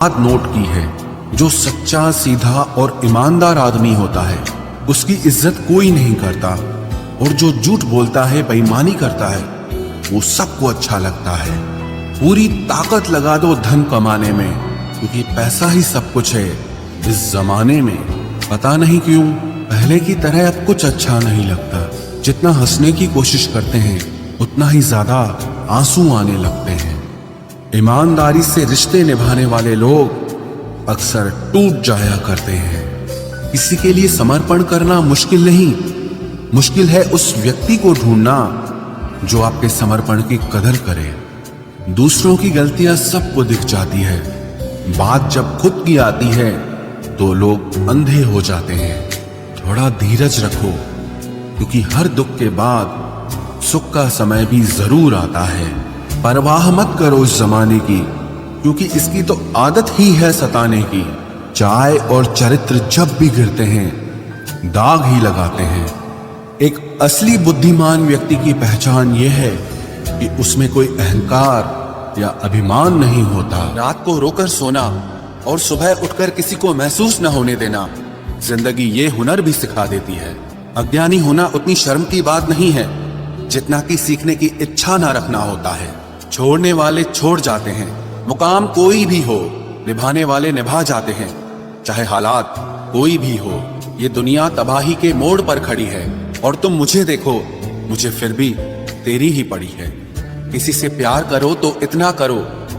बात नोट की है, जो सच्चा, सीधा और ईमानदार आदमी होता है उसकी इज्जत कोई नहीं करता, और जो झूठ बोलता है, बेईमानी करता है, वो सबको अच्छा लगता है। पूरी ताकत लगा दो धन कमाने में, क्योंकि पैसा ही सब कुछ है इस जमाने में। पता नहीं क्यों पहले की तरह अब कुछ अच्छा नहीं लगता। जितना हंसने की कोशिश करते हैं उतना ही ज्यादा आंसू आने लगते हैं। ईमानदारी से रिश्ते निभाने वाले लोग अक्सर टूट जाया करते हैं। किसी के लिए समर्पण करना मुश्किल नहीं, मुश्किल है उस व्यक्ति को ढूंढना जो आपके समर्पण की कदर करे। दूसरों की गलतियां सबको दिख जाती है, बात जब खुद की आती है तो लोग अंधे हो जाते हैं। थोड़ा धीरज रखो, क्योंकि हर दुख के बाद सुख का समय भी जरूर आता है। परवाह मत करो इस जमाने की, क्योंकि इसकी तो आदत ही है सताने की। चाय और चरित्र जब भी गिरते हैं दाग ही लगाते हैं। एक असली बुद्धिमान व्यक्ति की पहचान यह है कि उसमें कोई अहंकार या अभिमान नहीं होता। रात को रोकर सोना और सुबह उठकर किसी को महसूस न होने देना जिंदगी ये हुनर भी सिखा देती है। अज्ञानी होना उतनी शर्म की बात नहीं है जितना कि सीखने की इच्छा ना रखना होता है। छोड़ने वाले छोड़ जाते हैं, मुकाम कोई भी हो, निभाने वाले निभा जाते हैं, चाहे हालात कोई भी हो। ये दुनिया तबाही के मोड़ पर खड़ी है और तुम मुझे देखो, मुझे फिर भी तेरी ही पड़ी है। किसी से प्यार करो तो इतना करो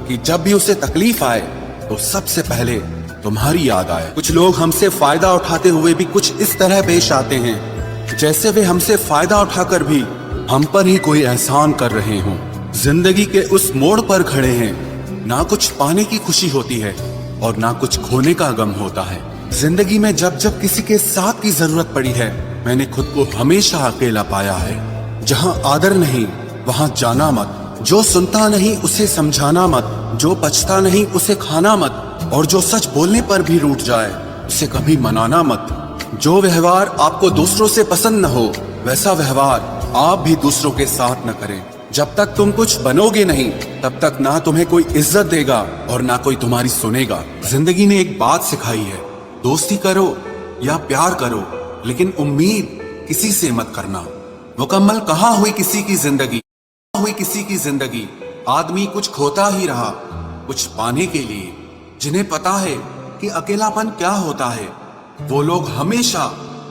कि जब भी उसे तकलीफ आए तो सबसे पहले तुम्हारी याद आए। कुछ लोग हमसे फायदा उठाते हुए भी कुछ इस तरह पेश आते हैं जैसे वे हमसे फायदा उठाकर भी हम पर ही कोई एहसान कर रहे हों। जिंदगी के उस मोड़ पर खड़े हैं, ना कुछ पाने की खुशी होती है और ना कुछ खोने का गम होता है। जिंदगी में जब जब किसी के साथ की जरूरत पड़ी है, मैंने खुद को हमेशा अकेला पाया है। जहां आदर नहीं वहां जाना मत, जो सुनता नहीं उसे समझाना मत, जो पछता नहीं उसे खाना मत, और जो सच बोलने पर भी रूठ जाए उसे कभी मनाना मत। जो व्यवहार आपको दूसरों से पसंद न हो वैसा व्यवहार आप भी दूसरों के साथ न करें। जब तक तुम कुछ बनोगे नहीं तब तक ना तुम्हें कोई इज्जत देगा और ना कोई तुम्हारी सुनेगा। जिंदगी ने एक बात सिखाई है, दोस्ती करो या प्यार करो, लेकिन उम्मीद किसी से मत करना। मुकम्मल कहाँ हुई किसी की जिंदगी, हुई किसी की जिंदगी। आदमी कुछ खोता ही रहा कुछ पाने के लिए। जिन्हें पता है कि अकेलापन क्या होता है, वो लोग हमेशा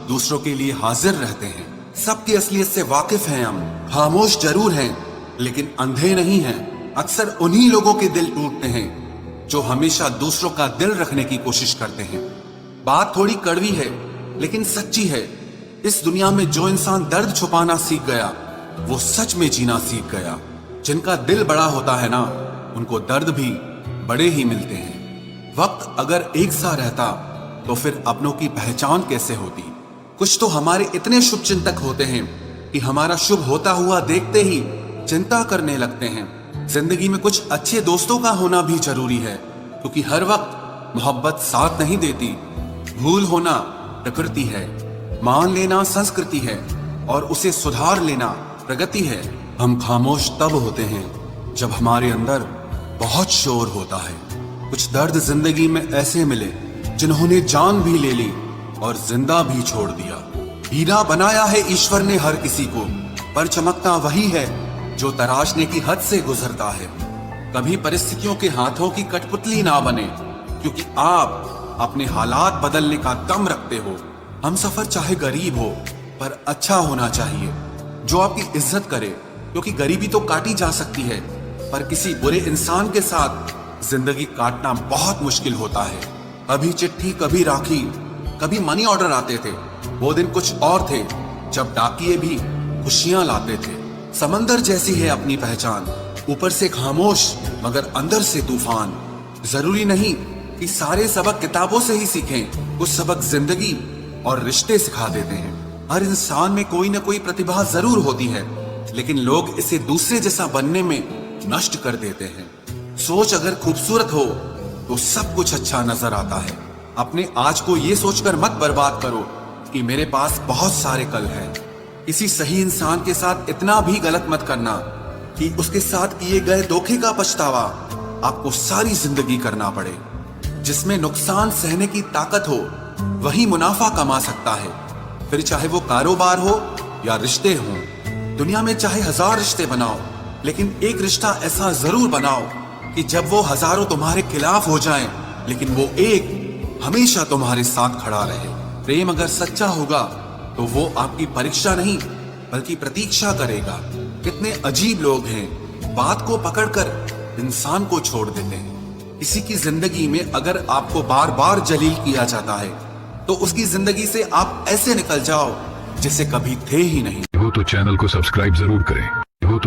दूसरों के लिए हाजिर रहते हैं। सबकी असलियत से वाकिफ हैं हम, खामोश जरूर हैं लेकिन अंधे नहीं हैं। अक्सर उन्हीं लोगों के दिल टूटते हैं जो हमेशा दूसरों का दिल रखने की कोशिश करते हैं। बात थोड़ी कड़वी है लेकिन सच्ची है। इस दुनिया में जो इंसान दर्द छुपाना सीख गया वो सच में जीना सीख गया। जिनका दिल बड़ा होता है ना, उनको दर्द भी बड़े ही मिलते हैं। वक्त अगर एक सा रहता तो फिर अपनों की पहचान कैसे होती। कुछ तो हमारे इतने शुभ चिंतक होते हैं कि हमारा शुभ होता हुआ देखते ही चिंता करने लगते हैं। जिंदगी में कुछ अच्छे दोस्तों का होना भी जरूरी है, क्योंकि हर वक्त मोहब्बत साथ नहीं देती। भूल होना प्रकृति है, मान लेना संस्कृति है, और उसे सुधार लेना प्रगति है। हम खामोश तब होते हैं जब हमारे अंदर बहुत शोर होता है। कुछ दर्द जिंदगी में ऐसे मिले जिन्होंने जान भी ले ली और जिंदा भी छोड़ दिया। हीरा बनाया है ईश्वर ने हर किसी को, पर चमकता वही है जो तराशने की हद से गुजरता है। कभी परिस्थितियों के हाथों की कठपुतली ना बने, क्योंकि आप अपने हालात बदलने का दम रखते हो। हम सफर चाहे गरीब हो पर अच्छा होना चाहिए, जो आपकी इज्जत करे, क्योंकि गरीबी तो काटी जा सकती है पर किसी बुरे इंसान के साथ जिंदगी काटना बहुत मुश्किल होता है। कभी चिट्ठी, कभी राखी, कभी मनी ऑर्डर आते थे। वो दिन कुछ और थे जब डाकिये भी खुशियां लाते थे। समंदर जैसी है अपनी पहचान, ऊपर से खामोश मगर अंदर से तूफान। जरूरी नहीं कि सारे सबक किताबों से ही सीखें, कुछ सबक जिंदगी और रिश्ते सिखा देते हैं। हर इंसान में कोई ना कोई प्रतिभा जरूर होती है, लेकिन लोग इसे दूसरे जैसा बनने में नष्ट कर देते हैं। सोच अगर खूबसूरत हो तो सब कुछ अच्छा नजर आता है। अपने आज को ये सोचकर मत बर्बाद करो कि मेरे पास बहुत सारे कल हैं। किसी सही इंसान के साथ इतना भी गलत मत करना कि उसके साथ किए गए धोखे का पछतावा आपको सारी जिंदगी करना पड़े। जिसमें नुकसान सहने की ताकत हो वही मुनाफा कमा सकता है। फिर चाहे वो कारोबार हो या रिश्ते हों। दुनिया में चाहे 1000 रिश्ते बनाओ, लेकिन एक रिश्ता ऐसा जरूर बनाओ कि जब वो हजारों तुम्हारे खिलाफ हो जाएं, लेकिन वो एक हमेशा तुम्हारे साथ खड़ा रहे। प्रेम अगर सच्चा होगा तो वो आपकी परीक्षा नहीं बल्कि प्रतीक्षा करेगा। कितने अजीब लोग हैं, बात को पकड़कर इंसान को छोड़ देते हैं। किसी की जिंदगी में अगर आपको बार बार जलील किया जाता है तो उसकी जिंदगी से आप ऐसे निकल जाओ जैसे कभी थे ही नहीं। हो तो चैनल को सब्सक्राइब जरूर करें।